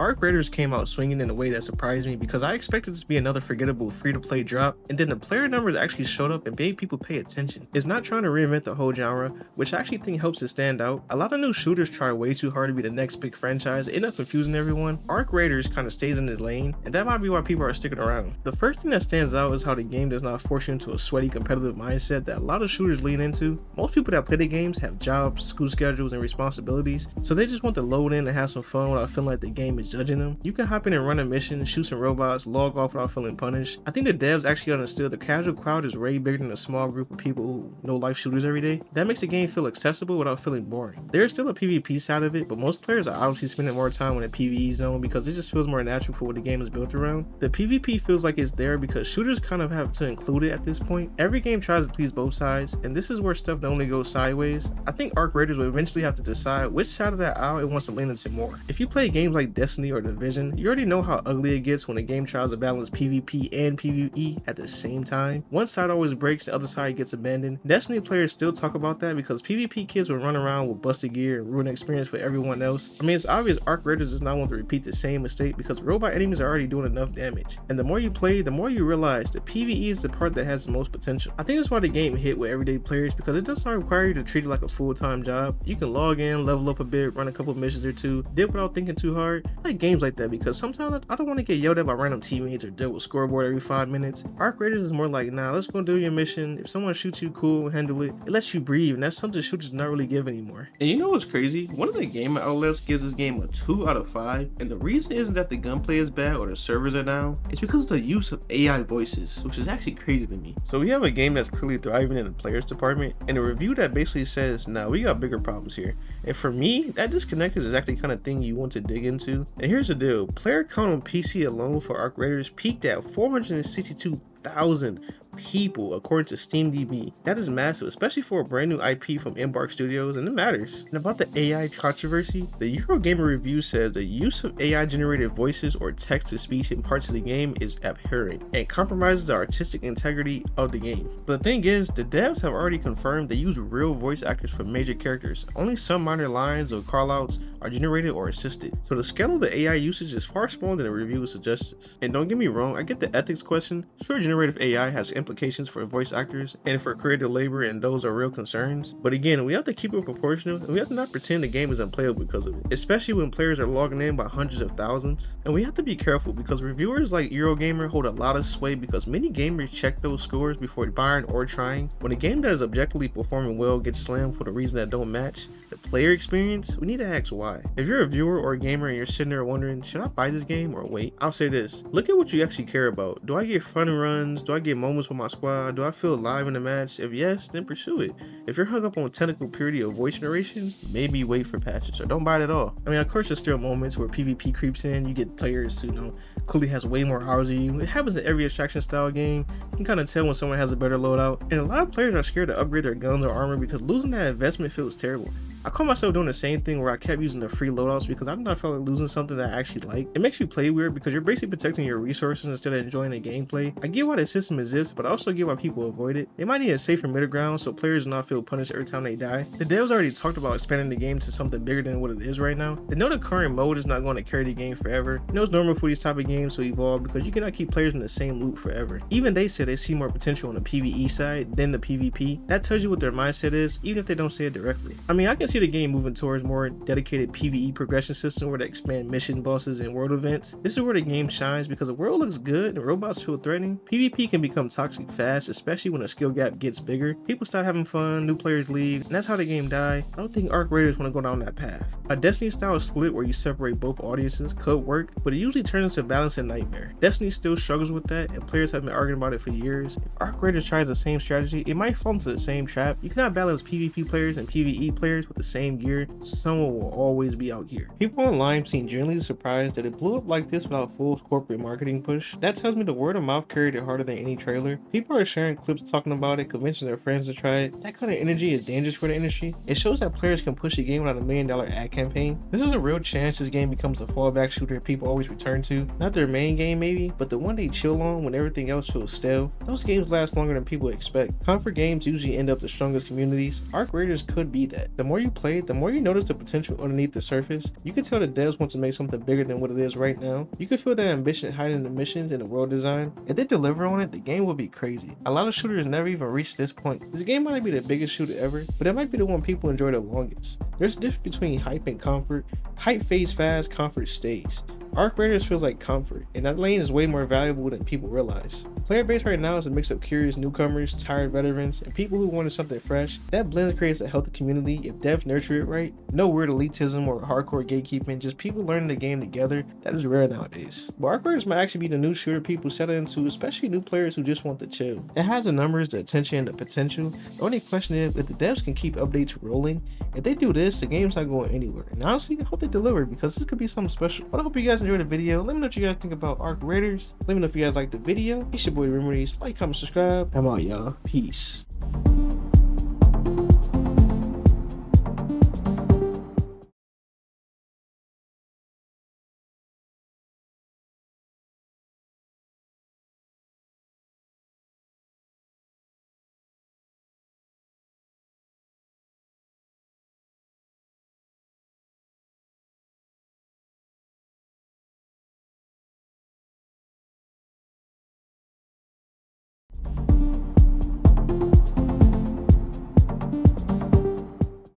Arc Raiders came out swinging in a way that surprised me because I expected this to be another forgettable free-to-play drop, and then the player numbers actually showed up and made people pay attention. It's not trying to reinvent the whole genre, which I actually think helps it stand out. A lot of new shooters try way too hard to be the next big franchise, end up confusing everyone. Arc Raiders kind of stays in his lane, and that might be why people are sticking around. The first thing that stands out is how the game does not force you into a sweaty competitive mindset that a lot of shooters lean into. Most people that play the games have jobs, school schedules, and responsibilities, so they just want to load in and have some fun without feeling like the game is judging them. You can hop in and run a mission, shoot some robots, log off without feeling punished. I think the devs actually understood the casual crowd is way bigger than a small group of people who know life shooters every day. That makes the game feel accessible without feeling boring. There's still a PvP side of it, but most players are obviously spending more time in the PvE zone because it just feels more natural for what the game is built around. The PvP feels like it's there because shooters kind of have to include it at this point. Every game tries to please both sides, and this is where stuff normally goes sideways. I think Arc Raiders will eventually have to decide which side of that aisle it wants to lean into more. If you play games like Destiny or Division, you already know how ugly it gets when a game tries to balance PvP and PvE at the same time. One side always breaks, the other side gets abandoned. Destiny players still talk about that because PvP kids will run around with busted gear and ruin the experience for everyone else. I mean, it's obvious Arc Raiders does not want to repeat the same mistake because robot enemies are already doing enough damage. And the more you play, the more you realize that PvE is the part that has the most potential. I think that's why the game hit with everyday players, because it does not require you to treat it like a full-time job. You can log in, level up a bit, run a couple missions or two, dip without thinking too hard. I like games like that because sometimes I don't want to get yelled at by random teammates or deal with scoreboard every 5 minutes. Arc Raiders is more like, nah, let's go do your mission. If someone shoots you, cool, handle it. It lets you breathe, and that's something shooters not really give anymore. And you know what's crazy? One of the gamer outlets gives this game a 2 out of 5, and the reason isn't that the gunplay is bad or the servers are down. It's because of the use of AI voices, which is actually crazy to me. So we have a game that's clearly thriving in the players department, and a review that basically says, nah, we got bigger problems here. And for me, that disconnect is exactly the kind of thing you want to dig into. And here's the deal, player count on PC alone for Arc Raiders peaked at 462,000 people according to SteamDB. That is massive, especially for a brand new IP from Embark Studios, and it matters. And about the AI controversy, the Eurogamer review says the use of AI generated voices or text to speech in parts of the game is abhorrent and compromises the artistic integrity of the game. But the thing is, the devs have already confirmed they use real voice actors for major characters. Only some minor lines or callouts are generated or assisted. So the scale of the AI usage is far smaller than the review suggests. And don't get me wrong, I get the ethics question. Sure, generative AI has implications for voice actors and for creative labor, and those are real concerns. But again, we have to keep it proportional, and we have to not pretend the game is unplayable because of it, especially when players are logging in by hundreds of thousands. And we have to be careful because reviewers like Eurogamer hold a lot of sway because many gamers check those scores before buying or trying. When a game that is objectively performing well gets slammed for the reason that don't match the player experience, we need to ask why. If you're a viewer or a gamer and you're sitting there wondering, should I buy this game or wait? I'll say this, look at what you actually care about. Do I get fun runs? Do I get moments with my squad? Do I feel alive in the match? If yes, then pursue it. If you're hung up on technical purity of voice generation, maybe wait for patches or don't buy it at all. I mean, of course there's still moments where PvP creeps in, you get players who clearly has way more hours than you. It happens in every extraction style game. You can kind of tell when someone has a better loadout, and a lot of players are scared to upgrade their guns or armor because losing that investment feels terrible. I caught myself doing the same thing where I kept using the free loadouts because I did not feel like losing something that I actually like. It makes you play weird because you're basically protecting your resources instead of enjoying the gameplay. I get why the system exists, but I also get why people avoid it. They might need a safer middle ground so players do not feel punished every time they die. The devs already talked about expanding the game to something bigger than what it is right now. They know the current mode is not going to carry the game forever. You know it's normal for these type of games to evolve because you cannot keep players in the same loop forever. Even they said they see more potential on the PvE side than the PvP. That tells you what their mindset is, even if they don't say it directly. I mean, I can see the game moving towards more dedicated PvE progression system where they expand mission bosses and world events. This is where the game shines because the world looks good and robots feel threatening. PvP can become toxic fast, especially when the skill gap gets bigger. People stop having fun, new players leave, and that's how the game die. I don't think Arc Raiders want to go down that path. A Destiny style split where you separate both audiences could work, but it usually turns into a balancing nightmare. Destiny still struggles with that, and players have been arguing about it for years. If Arc Raiders tries the same strategy, it might fall into the same trap. You cannot balance PvP players and PvE players with the same gear. Someone will always be out here. People online seem genuinely surprised that it blew up like this without full corporate marketing push. That tells me the word of mouth carried it harder than any trailer. People are sharing clips talking about it, convincing their friends to try it. That kind of energy is dangerous for the industry. It shows that players can push a game without $1 million ad campaign. This is a real chance this game becomes a fallback shooter people always return to. Not their main game maybe, but the one they chill on when everything else feels stale. Those games last longer than people expect. Comfort games usually end up the strongest communities. Arc Raiders could be that. The more you you play, the more you notice the potential underneath the surface. You can tell the devs want to make something bigger than what it is right now. You can feel the ambition hiding in the missions and the world design. If they deliver on it, the game will be crazy. A lot of shooters never even reach this point. This game might not be the biggest shooter ever, but it might be the one people enjoy the longest. There's a difference between hype and comfort. Hype fades fast, comfort stays. Arc Raiders feels like comfort, and that lane is way more valuable than people realize. Player base right now is a mix of curious newcomers, tired veterans, and people who wanted something fresh. That blend creates a healthy community if devs nurture it right. No weird elitism or hardcore gatekeeping, just people learning the game together. That is rare nowadays. But Arc Raiders might actually be the new shooter people settle into, especially new players who just want to chill. It has the numbers, the attention, and the potential. The only question is if the devs can keep updates rolling. If they do this, the game's not going anywhere. And honestly, I hope they deliver because this could be something special. But I hope you guys enjoyed the video. Let me know what you guys think about Arc Raiders. Let me know if you guys liked the video. It's your boy Remedies. Like, comment, subscribe. I'm out, y'all. Peace.